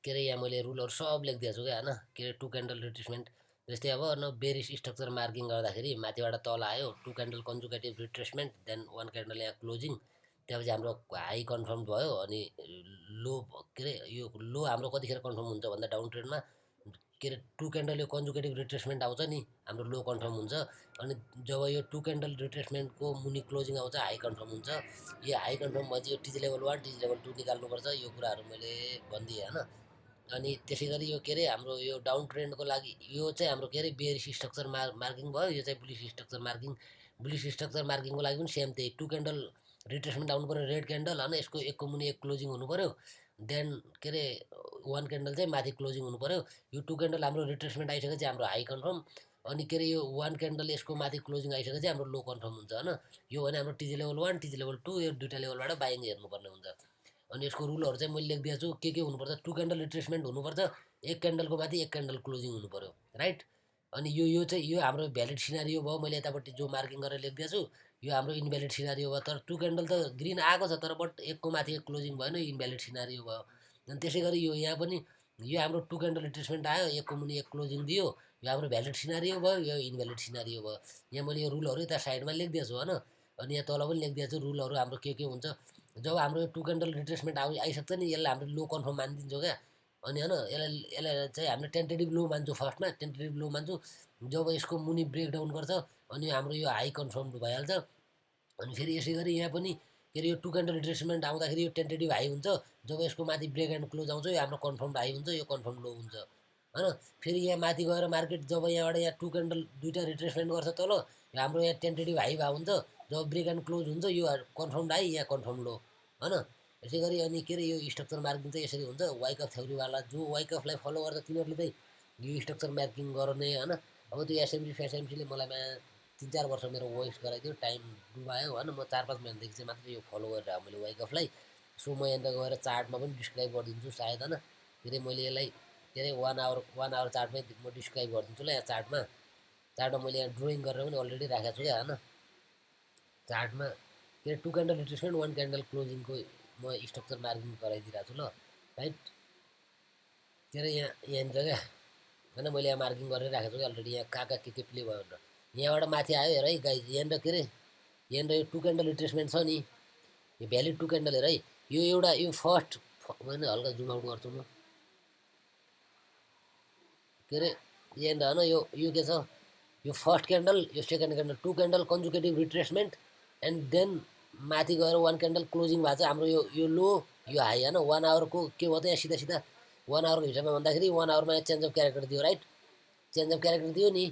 के अरे यहाँ मैले रुलहरू सब लेखिदिएको छु क्या होइन के अरे टु क्यान्डल रिट्रेसमेन्ट जस्तै अब न बेरिस स्ट्रक्चर मार्किङ गर्दाखेरि माथिबाट तल आयो two candle consecutive retracement then one candle यहाँ क्लोजिङ त्यसपछि हाम्रो हाई कन्फर्म भयो अनि लो के अरे यो लो हाम्रो कतिखेर कन्फर्म हुन्छ भन्दा डाउन ट्रेडमा के अरे टु क्यान्डल यो कन्जुकेटिभ रिट्रेसमेन्ट आउँछ नि हाम्रो लो कन्फर्म हुन्छ अनि जब यो टु क्यान्डल रिट्रेसमेन्टको मुनि क्लोजिङ आउँछ हाई कन्फर्म हुन्छ यो हाई कन्फर्म भएपछि यो टिजी लेभल 1 टिजी लेभल 2 निकाल्नुपर्छ यो कुराहरू मैले भनिदिएँ होइन अनि त्यसै गरी यो के अरे हाम्रो यो डाउन ट्रेन्डको लागि यो चाहिँ हाम्रो के अरे बेरिस स्ट्रक्चर मार्किङ भयो यो चाहिँ बुलिस स्ट्रक्चर मार्किङको लागि पनि सेम त्यही टु क्यान्डल रिट्रेसमेन्ट आउनु पऱ्यो रेड क्यान्डल होइन यसको एकको मुनि एक क्लोजिङ हुनु पऱ्यो देन के अरे वान क्यान्डल चाहिँ माथि क्लोजिङ हुनु पऱ्यो यो टु क्यान्डल हाम्रो रिट्रेसमेन्ट आइसकेपछि हाम्रो हाई कन्फर्म अनि के अरे यो वान क्यान्डल यसको माथि क्लोजिङ आइसकेपछि हाम्रो लो कन्फर्म हुन्छ होइन यो भने हाम्रो टिजी लेभल 1 टिजी लेभल 2 यो दुईवटा लेभलबाट बाइङ हेर्नुपर्ने हुन्छ अनि यसको रुलहरू चाहिँ मैले लेखिदिएको छु के हुनुपर्छ टु क्यान्डल रिट्रेसमेन्ट हुनुपर्छ एक क्यान्डलको माथि एक क्यान्डल क्लोजिङ हुनु पऱ्यो राइट अनि यो चाहिँ यो हाम्रो भ्यालिड सिनारियो भयो मैले यतापट्टि जो मार्किङ गरेर लेखिदिएको छु यो हाम्रो इनभ्यालिड सिनारियो भयो तर टु क्यान्डल त ग्रिन आएको छ तर बट एकको माथि एक क्लोजिङ भएन इनभ्यालिड सिनारियो भयो अनि त्यसै गरी यो यहाँ पनि यो हाम्रो टु क्यान्डल रिट्रेसमेन्ट आयो एकको मुनि एक क्लोजिङ दियो यो हाम्रो भ्यालिड सिनारियो भयो यो इनभ्यालिड सिनारियो भयो यहाँ मैले यो रुलहरू यता साइडमा लेखिदिएको छु होइन अनि यहाँ तल पनि लेखिदिएको छु रुलहरू हाम्रो के हुन्छ जब हाम्रो यो टु क्यान्डल रिट्रेसमेन्ट आइसक्छ नि यसलाई हामीले लो कन्फर्म मानिदिन्छौँ क्या अनि होइन यसलाई चाहिँ हामीले टेन्टेटिभ लो मान्छौँ फर्स्टमा टेन्टेटिभ लो मान्छौँ जब यसको मुनि ब्रेकडाउन गर्छ अनि हाम्रो यो हाई कन्फर्म भइहाल्छ अनि फेरि यसै गरी यहाँ पनि के अरे यो टु क्यान्डल रिट्रेसमेन्ट आउँदाखेरि यो टेन्टेटिभ हाई हुन्छ जब यसको माथि ब्रेक एन्ड क्लोज आउँछ यो हाम्रो कन्फर्म हाई हुन्छ यो कन्फर्म लो हुन्छ होइन फेरि यहाँ माथि गएर मार्केट जब यहाँबाट यहाँ टु क्यान्डल दुईवटा रिट्रेसमेन्ट गर्छ तल हाम्रो यहाँ टेन्टेटिभ हाई भए हुन्छ जब ब्रेक एन्ड क्लोज हुन्छ यो कन्फर्म हाई यहाँ कन्फर्म लो होइन यसै गरी अनि के अरे यो स्ट्रक्चर मार्किङ चाहिँ यसरी हुन्छ वाइकअप थ्योरीवाला जो वाइकअपलाई फलो गर्दा तिनीहरूले चाहिँ यो स्ट्रक्चर मार्किङ गर्ने होइन अब त्यो एसएमसीले मलाई 3-4 वर्ष मेरो वेस्ट गराइदियो टाइम डुबायो होइन म 4-5 महिनादेखि चाहिँ मात्रै यो फलो गरेर मैले वाइकअपलाई सो म यहाँनिर गएर चार्टमा पनि डिस्क्राइब गरिदिन्छु सायद होइन के अरे मैले यसलाई के अरे 1 आवर चार्टमै म डिस्क्राइब गरिदिन्छु ल यहाँ चार्टमा मैले यहाँ ड्रइङ गरेर पनि अलरेडी राखेको छु क्या होइन चार्टमा के अरे टु क्यान्डल रिट्रेसमेन्ट वान क्यान्डल क्लोजिङको म स्ट्रक्चर मार्किङ गराइदिइरहेको छु ल राइट के अरे यहाँनिर क्या होइन मैले यहाँ मार्किङ गरेर राखेको छु कि अलरेडी यहाँ कहाँ के प्ले भयो भनेर यहाँबाट माथि आयो हेर है गाइज यहाँनिर के अरे यहाँनिर यो टु क्यान्डल रिट्रेसमेन्ट छ नि यो भ्यालिड टु क्यान्डल हेर है यो एउटा यो फर्स्ट मैले हल्का जुम आउट गर्छु म के अरे यहाँनिर होइन यो के छ यो फर्स्ट क्यान्डल यो second candle two candle consecutive retracement and then माथि गएर वान क्यान्डल क्लोजिङ भएको छ हाम्रो यो लो यो हाई होइन 1 आवरको के भयो त यहाँ सिधा 1 आवरको हिसाबमा भन्दाखेरि 1 आवरमा चेन्ज अफ क्यारेक्टर दियो राइट चेन्ज अफ क्यारेक्टर दियो नि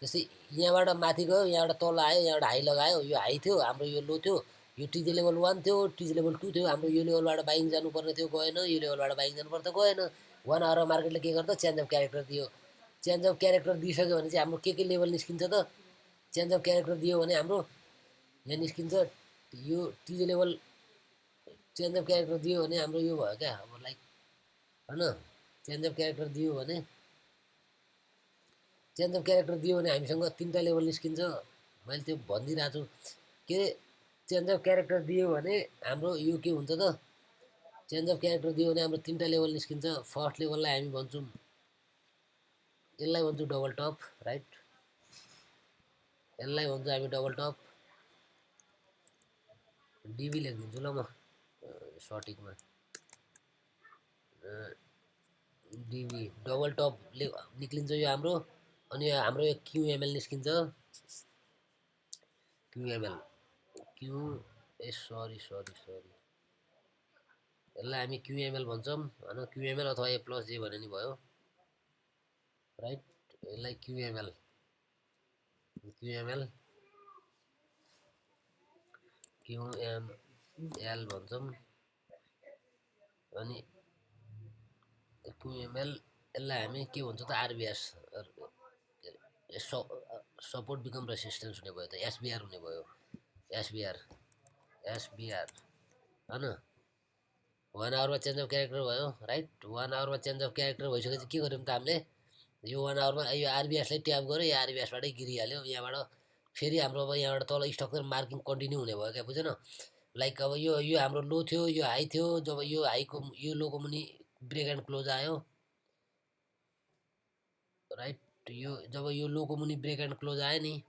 जस्तै यहाँबाट माथि गयो यहाँबाट तल आयो यहाँबाट हाई लगायो यो हाई थियो हाम्रो यो लो थियो यो टिजी लेभल 1 थियो टिजी लेभल 2 थियो हाम्रो यो लेभलबाट बाइङ जानुपर्ने थियो गएन यो लेभलबाट बाइङ जानुपर्छ गएन 1 आवरमा मार्केटले के गर्छ चेन्ज अफ क्यारेक्टर दियो चेन्ज अफ क्यारेक्टर दिइसक्यो भने चाहिँ हाम्रो के लेभल निस्किन्छ त चेन्ज अफ क्यारेक्टर दियो भने हाम्रो यहाँ निस्किन्छ यो टिजी लेभल चेन्ज अफ क्यारेक्टर दियो भने हाम्रो यो भयो क्या अब लाइक होइन चेन्ज अफ क्यारेक्टर दियो भने हामीसँग 3टा लेभल निस्किन्छ मैले त्यो भनिदिइरहेको छु के अरे चेन्ज अफ क्यारेक्टर दियो भने हाम्रो यो के हुन्छ त चेन्ज अफ क्यारेक्टर दियो भने हाम्रो 3टा लेभल निस्किन्छ फर्स्ट लेभललाई हामी भन्छौँ यसलाई भन्छौँ डबल टप राइट यसलाई भन्छौँ हामी डबल टप डिबी लेखिदिन्छु ल म सटिकमा डिबी डबल टप निक्लिन्छ यो हाम्रो अनि हाम्रो यो क्युएमएल निस्किन्छ क्युएमएल सरी यसलाई हामी क्युएमएल भन्छौँ होइन क्युएमएल अथवा ए प्लस जे भने नि भयो राइट यसलाई क्युएमएल भन्छौँ अनि क्युएमएल यसलाई हामी के भन्छ त आरबिएस सपोर्ट बिकम रेसिस्टेन्स हुने भयो त एसबिआर हुने भयो एसबिआर होइन 1 आवरमा चेन्ज अफ क्यारेक्टर भयो राइट 1 आवरमा चेन्ज अफ क्यारेक्टर भइसकेपछि के गर्यौँ त हामीले यो 1 आवरमा यो आरबिएसलाई ट्याप गऱ्यो यो आरबिएसबाटै गिरिहाल्यो यहाँबाट फेरि हाम्रो अब यहाँबाट तल स्ट्रक्चर मार्किङ कन्टिन्यू हुने भयो क्या बुझेन लाइक अब यो हाम्रो लो थियो यो हाई थियो जब यो हाईको यो लोको मुनि ब्रेक एन्ड क्लोज आयो राइट। यो जब यो लोको मुनि ब्रेक एन्ड क्लोज आयो नि,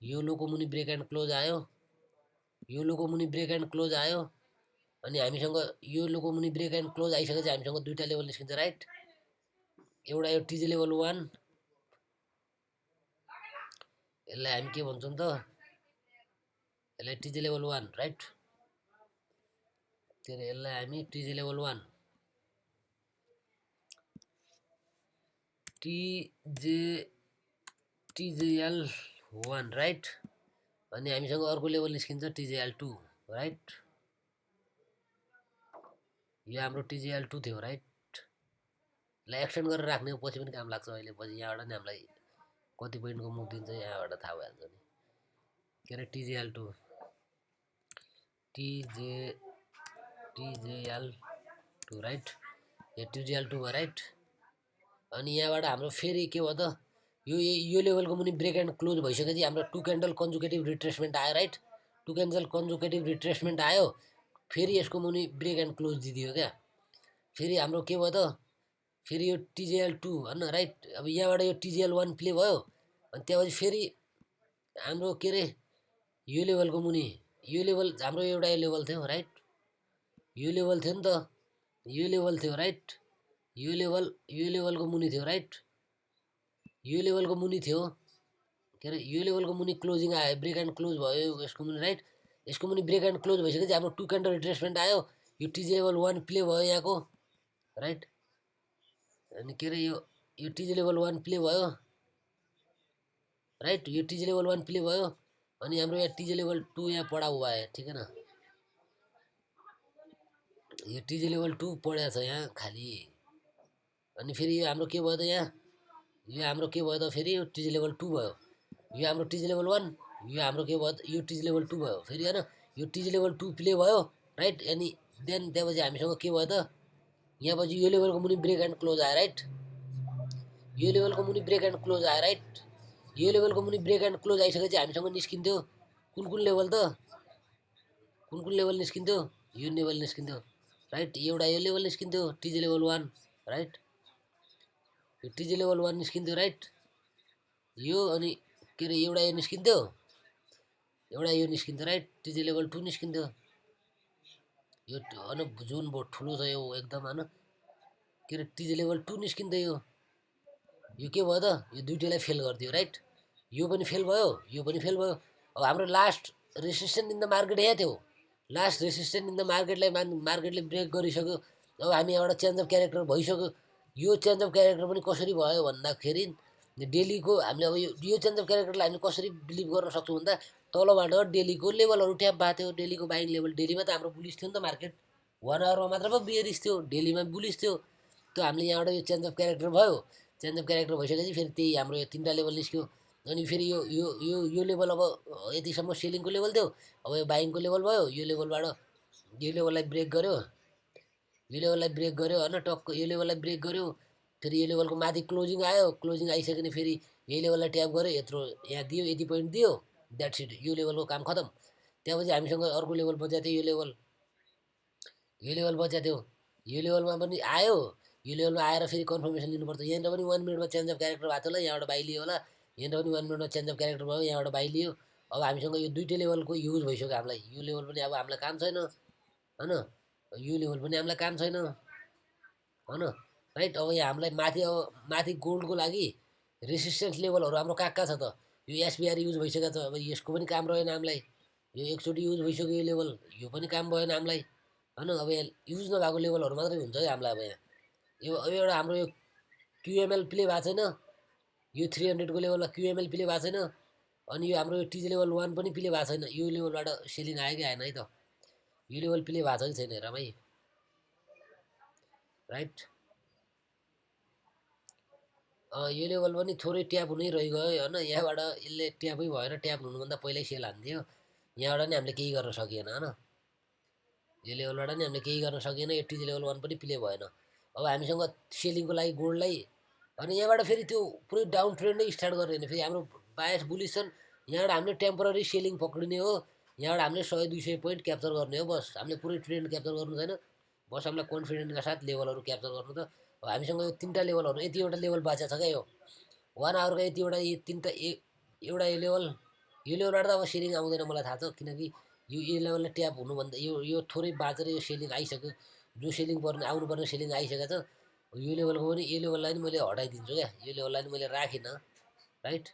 यो लोको मुनि ब्रेक एन्ड क्लोज आयो, यो लोको मुनि ब्रेक एन्ड क्लोज आयो, अनि हामीसँग यो लोको मुनि ब्रेक एन्ड क्लोज आइसकेपछि हामीसँग दुईवटा लेभल निस्किन्छ राइट। एउटा यो टिजी लेभल 1, यसलाई हामी के भन्छौँ त, यसलाई टिजी लेभल 1 राइट। के अरे यसलाई हामी टिजी लेभल 1 टिजेएल 1 राइट। अनि हामीसँग अर्को लेभल निस्किन्छ टिजेएल 2 राइट। यो हाम्रो टिजेएल 2 थियो राइट। यसलाई एक्सटेन्ड गरेर राख्ने हो, पछि पनि काम लाग्छ। अहिले पछि यहाँबाट नि हामीलाई कति पोइन्टको मुभ दिन्छ यहाँबाट थाहा भइहाल्छ नि। के अरे टिजेएल 2 टिजेएल 2 राइट। यो टिजेएल 2 भयो राइट। अनि यहाँबाट हाम्रो फेरि के भयो त, यो लेभलको मुनि ब्रेक एन्ड क्लोज भइसकेपछि हाम्रो 2 क्यान्डल कन्जुकेटिभ रिट्रेसमेन्ट आयो राइट। 2 क्यान्डल कन्जुकेटिभ रिट्रेसमेन्ट आयो, फेरि यसको मुनि ब्रेक एन्ड क्लोज दिदियो क्या। फेरि हाम्रो के भयो त, फेरि यो टिजेएल 2 होइन राइट। अब यहाँबाट यो टिजेएल 1 प्ले भयो, अनि त्यसपछि फेरि हाम्रो के अरे यो लेभलको मुनि, यो लेभल हाम्रो एउटा यो लेभल थियो राइट। यो लेभल थियो नि त, यो लेभल थियो राइट। यो लेभलको मुनि थियो राइट। यो लेभलको मुनि थियो, के अरे यो लेभलको मुनि क्लोजिङ आयो, ब्रेक एन्ड क्लोज भयो यसको मुनि राइट। यसको मुनि ब्रेक एन्ड क्लोज भइसकेपछि हाम्रो 2 क्यान्डल रिट्रेसमेन्ट आयो, यो टिजी लेभल 1 प्ले भयो यहाँको राइट। अनि के अरे यो टिजी लेभल 1 प्ले भयो राइट। यो टिजी लेभल 1 प्ले भयो, अनि हाम्रो यहाँ टिजी लेभल 2 यहाँ पढा हुआ है ठिक है ना। यो टिजी लेभल 2 पढाएको छ यहाँ खाली। अनि फेरि यो हाम्रो के भयो त, यहाँ यो हाम्रो के भयो त, फेरि यो टिजी लेभल 2 भयो। यो हाम्रो टिजी लेभल 1, यो हाम्रो के भयो त, यो टिजी लेभल 2 भयो फेरि होइन। यो टिजी लेभल 2 प्ले भयो राइट। अनि देन त्यसपछि हामीसँग के भयो त, यहाँ पछि यो लेभलको मुनि ब्रेक एन्ड क्लोज आयो राइट। यो लेभलको मुनि ब्रेक एन्ड क्लोज आयो राइट। यो लेभलको मुनि ब्रेक एन्ड क्लोज आइसकेपछि हामीसँग निस्किन्थ्यो कुन लेभल त, कुन लेभल निस्किन्थ्यो, यो लेभल निस्किन्थ्यो राइट। एउटा यो लेभल निस्किन्थ्यो टिजी लेभल 1 राइट। यो टिजी लेभल 1 निस्किन्थ्यो राइट। यो अनि के अरे एउटा यो निस्किन्थ्यो, एउटा यो निस्किन्थ्यो राइट। टिजी लेभल 2 निस्किन्थ्यो। यो होइन जुन बहुत ठुलो छ यो एकदम होइन। के अरे टिजी लेभल 2 निस्किन्थ्यो। यो के भयो त, यो दुइटैलाई फेल गरिदियो राइट। यो पनि फेल भयो, यो पनि फेल भयो। अब हाम्रो last resistance in the market यहाँ थियो। लास्ट रेसिस्टेन्स इन द मार्केटलाई मार्केटले ब्रेक गरिसक्यो। अब हामी यहाँबाट चेन्ज अफ क्यारेक्टर भइसक्यो। यो चेन्ज अफ क्यारेक्टर पनि कसरी भयो भन्दाखेरि डेलीको हामीले अब यो चेन्ज अफ क्यारेक्टरलाई हामीले कसरी बिलिभ गर्न सक्छौँ भन्दा तलबाट डेलीको लेभलहरू ट्याप भएको थियो। डेलीको बाइङ लेभल, डेलीमा त हाम्रो बुलिस थियो नि त मार्केट, 1 आवरमा मात्र पो बियरिस थियो, डेलीमा बुलिस थियो। त्यो हामीले यहाँबाट यो चेन्ज अफ क्यारेक्टर भयो। चेन्ज अफ क्यारेक्टर भइसकेपछि फेरि त्यही हाम्रो यो 3टा लेभल निस्क्यो। अनि फेरि यो लेभल अब यतिसम्म सेलिङको लेभल थियो, अब यो बाइङको लेभल भयो। यो लेभलबाट यो लेभललाई ब्रेक गर्यो, यो लेभललाई ब्रेक गर्यो होइन टक्क, यो लेभललाई ब्रेक गर्यो। फेरि यो लेभलको माथि क्लोजिङ आयो, क्लोजिङ आइसक्यो फेरि यही लेभललाई ट्याप गर्यो, यत्रो यहाँ दियो, यति पोइन्ट दियो, द्याट्स इट, यो लेभलको काम खतम। त्यसपछि हामीसँग अर्को लेभल बच्या थियो, यो लेभल बच्या थियो। यो लेभलमा पनि आयो, यो लेभलमा आएर फेरि कन्फर्मेसन लिनुपर्छ। यहाँनिर पनि 1 मिनटमा चेन्ज अफ क्यारेक्टर भएको थियो होला, यहाँबाट बाइ लियो होला। यहाँनिर पनि 1 मिनटमा चेन्ज अफ क्यारेक्टर भयो, यहाँबाट बाइ लियो। अब हामीसँग यो दुइटै लेभलको युज भइसक्यो हामीलाई। यो लेभल पनि अब हामीलाई काम छैन होइन, यो लेभल पनि हामीलाई काम छैन होइन राइट। अब यहाँ हामीलाई माथि गोल्डको लागि रेसिस्टेन्स लेभलहरू हाम्रो कहाँ छ त, यो एसबिआर युज भइसकेको छ। अब यसको पनि काम रहेन हामीलाई, यो एकचोटि युज भइसक्यो यो लेभल, यो पनि काम भएन हामीलाई होइन। अब यहाँ युज नभएको लेभलहरू मात्रै हुन्छ है हामीलाई। अब यहाँ अब एउटा हाम्रो यो क्युएमएल प्ले भएको छैन, यो 300 को लेभलमा क्युएमएल प्ले भएको छैन। अनि यो हाम्रो यो टिजी लेभल 1 पनि प्ले भएको छैन। यो लेभलबाट सेलिङ आयो कि आएन है त, यो लेभल प्ले भएको छ कि छैन हेर भाइ राइट। यो लेभल पनि थोरै ट्याप हुनै रहिगयो होइन। यहाँबाट यसले ट्यापै भएर, ट्याप हुनुभन्दा पहिल्यै सेल हान्थ्यो। यहाँबाट नि हामीले केही गर्न सकिएन होइन, यो लेभलबाट नि हामीले केही गर्न सकिएन। यो टिजी लेभल 1 पनि प्ले भएन। अब हामीसँग सेलिङको लागि गोल्डलाई, अनि यहाँबाट फेरि त्यो पुरै डाउन ट्रेन्ड नै स्टार्ट गर्ने होइन। फेरि हाम्रो बायस बुलिस छन्, यहाँबाट हामीले टेम्पोररी सेलिङ पक्रिने हो। यहाँबाट हामीले 100-200 पोइन्ट क्याप्चर गर्ने हो बस, हामीले पुरै ट्रेन्ड क्याप्चर गर्नु छैन। बस हामीलाई कन्फिडेन्टका साथ लेभलहरू क्याप्चर गर्नु त हामीसँग यो 3टा लेभलहरू यतिवटा लेभल बाँचेको छ क्या यो 1 आवरको यतिवटा यो 3टा एउटा यो लेभलबाट त अब सेलिङ आउँदैन मलाई थाहा छ किनकि यो लेभलले ट्याप हुनुभन्दा यो थोरै बाँचेर यो सेलिङ आइसक्यो जो सेलिङ आउनुपर्ने सेलिङ आइसकेको छ यो लेभलको पनि यो लेभललाई पनि मैले हटाइदिन्छु क्या यो लेभललाई पनि मैले राखिनँ राइट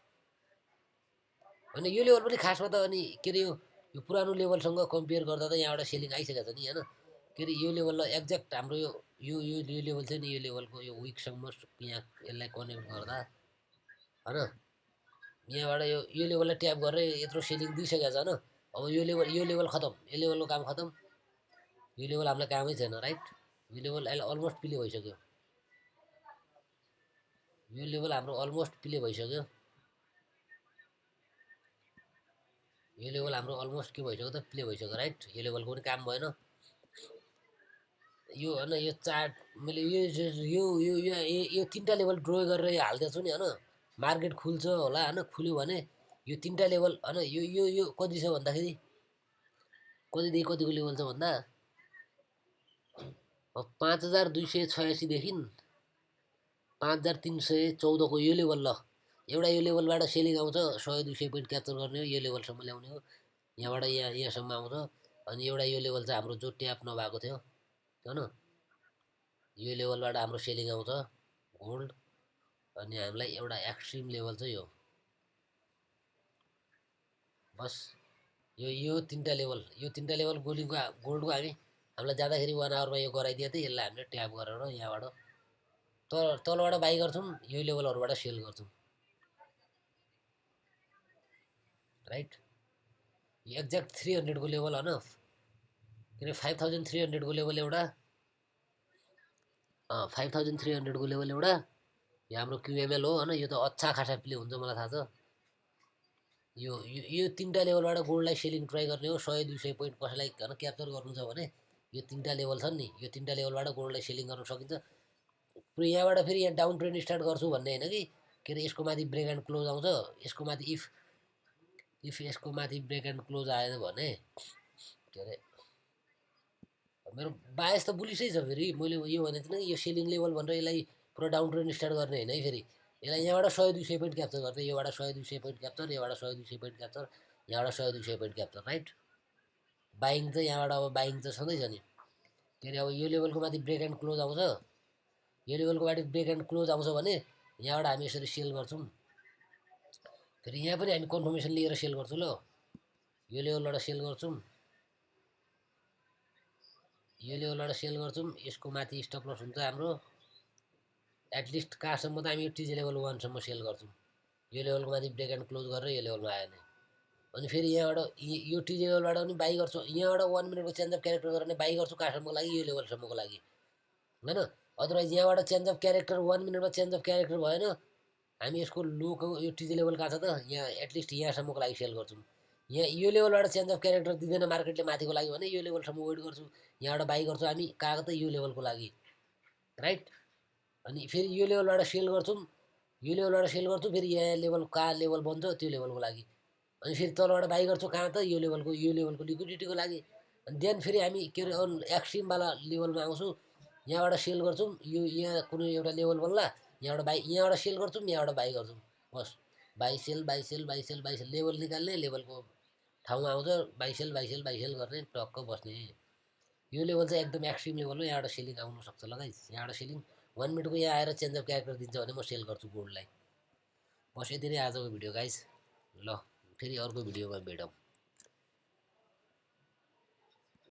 होइन यो लेभल पनि खासमा त अनि के अरे यो पुरानो लेभलसँग कम्पेयर गर्दा त यहाँबाट सेलिङ आइसकेको छ नि होइन के अरे यो लेभललाई एक्ज्याक्ट हाम्रो यो लेभल थियो नि यो लेभलको यो विकसम्म यहाँ यसलाई कनेक्ट गर्दा होइन यहाँबाट यो लेभललाई ट्याप गरेर यत्रो सेलिङ दिइसकेको छ होइन अब यो लेभल खतम यो लेभलको काम खतम यो लेभल हामीलाई कामै छैन राइट यो लेभल अहिले अलमोस्ट प्ले भइसक्यो यो लेभल हाम्रो अलमोस्ट प्ले भइसक्यो यो लेभल हाम्रो अलमोस्ट के भइसक्यो त प्ले भइसक्यो राइट यो लेभलको पनि काम भएन यो होइन यो चार्ट मैले यो 3टा लेभल ड्र गरेर हालिदिएको छु नि होइन मार्केट खुल्छ होला होइन खुल्यो भने यो 3टा लेभल होइन यो कति छ भन्दाखेरि कतिदेखि कतिको लेभल छ भन्दा 5286देखि 5314को यो लेभल ल एउटा यो लेभलबाट सेलिङ आउँछ 100-200 पोइन्ट क्याप्चर गर्ने हो यो लेभलसम्म ल्याउने हो यहाँबाट यहाँसम्म आउँछ अनि एउटा यो लेभल चाहिँ हाम्रो जो ट्याप नभएको थियो होइन यो लेभलबाट हाम्रो सेलिङ आउँछ गोल्ड अनि हामीलाई एउटा एक्सट्रिम लेभल चाहिँ यो बस यो 3टा लेभल गोल्डको हामीलाई जाँदाखेरि 1 आवरमा यो गराइदियो थियो यसलाई हामीले ट्याप गरेर यहाँबाट तलबाट बाई गर्छौँ यो लेभलहरूबाट सेल गर्छौँ राइट यो एक्ज्याक्ट 300को लेभल होइन के अरे 5300को लेभल एउटा 5300को लेभल एउटा यो हाम्रो क्युएमएल हो होइन यो त अच्छा खासा प्ले हुन्छ मलाई थाहा छ यो 3टा लेभलबाट गोल्डलाई सेलिङ ट्राई गर्ने हो 100-200 पोइन्ट कसैलाई होइन क्याप्चर गर्नु छ भने यो 3टा लेभल छन् नि यो 3टा लेभलबाट गोल्डलाई सेलिङ गर्न सकिन्छ यहाँबाट फेरि यहाँ डाउन ट्रेन्ड स्टार्ट गर्छु भन्ने होइन कि अरे यसको माथि ब्रेक एन्ड क्लोज आउँछ यसको माथि इफ यसको माथि ब्रेक एन्ड क्लोज आयो भने के अरे मेरो बायस त बुलिसै छ फेरि मैले यो भनेको थिइनँ यो सेलिङ लेभल भनेर यसलाई पुरा डाउन ट्रेन्ड स्टार्ट गर्ने होइन है फेरि यसलाई यहाँबाट 100-200 पोइन्ट क्याप्चर गर्छ योबाट 100-200 पोइन्ट क्याप्चर यहाँबाट 100-200 पोइन्ट क्याप्चर यहाँबाट 100-200 पोइन्ट क्याप्चर राइट बाइङ चाहिँ यहाँबाट अब बाइङ चाहिँ छँदैछ नि के अरे अब यो लेभलको माथि ब्रेक एन्ड क्लोज आउँछ यो लेभलको माथि ब्रेक एन्ड क्लोज आउँछ भने यहाँबाट हामी यसरी सेल गर्छौँ फेरि यहाँ पनि हामी कन्फर्मेसन लिएर सेल गर्छौँ ल यो लेभलबाट सेल गर्छौँ यसको माथि स्टप लस हुन्छ हाम्रो एटलिस्ट कहाँसम्म त हामी यो टिजी लेभल 1सम्म सेल गर्छौँ यो लेभलको माथि ब्रेक एन्ड क्लोज गरेर यो लेभलमा आयो भने अनि फेरि यहाँबाट यो टिजी लेभलबाट पनि बाई गर्छु यहाँबाट 1 मिनटको चेन्ज अफ क्यारेक्टर गरेर पनि बाई गर्छु कहाँसम्मको लागि यो लेभलसम्मको लागि होइन अदरवाइज यहाँबाट चेन्ज अफ क्यारेक्टर 1 मिनटमा चेन्ज अफ क्यारेक्टर भएन हामी यसको लोको यो टिजी लेभल कहाँ छ त यहाँ एटलिस्ट यहाँसम्मको लागि सेल गर्छौँ यहाँ यो लेभलबाट चेन्ज अफ क्यारेक्टर दिँदैन मार्केटले माथिको लागि भने यो लेभलसम्म वेट गर्छु यहाँबाट बाई गर्छु हामी कहाँको त यो लेभलको लागि राइट अनि फेरि यो लेभलबाट सेल गर्छौँ फेरि यहाँ लेभल कहाँ लेभल बन्छ त्यो लेभलको लागि अनि फेरि तलबाट बाई गर्छौँ कहाँ त यो लेभलको लिक्विडिटीको लागि अनि देन फेरि हामी के अरे एक्सट्रिमवाला लेभलमा आउँछौँ यहाँबाट सेल गर्छौँ यो यहाँ कुनै एउटा लेभल बन्ला यहाँबाट सेल गर्छौँ यहाँबाट बाई गर्छौँ बस बाई सेल लेभल निकाल्ने लेभलको ठाउँमा आउँछ बाई सेल गर्ने टक्क बस्ने यो लेभल चाहिँ एकदम एक्सट्रिम लेभल हो यहाँबाट सेलिङ आउनु सक्छ ल गाइस यहाँबाट सेलिङ 1 मिनटको यहाँ आएर चेन्ज अफ क्यारेक्टर दिन्छ भने म सेल गर्छु गोल्डलाई बस यति नै आजको भिडियो गाइस ल फेरि अर्को भिडियोमा भेटौँ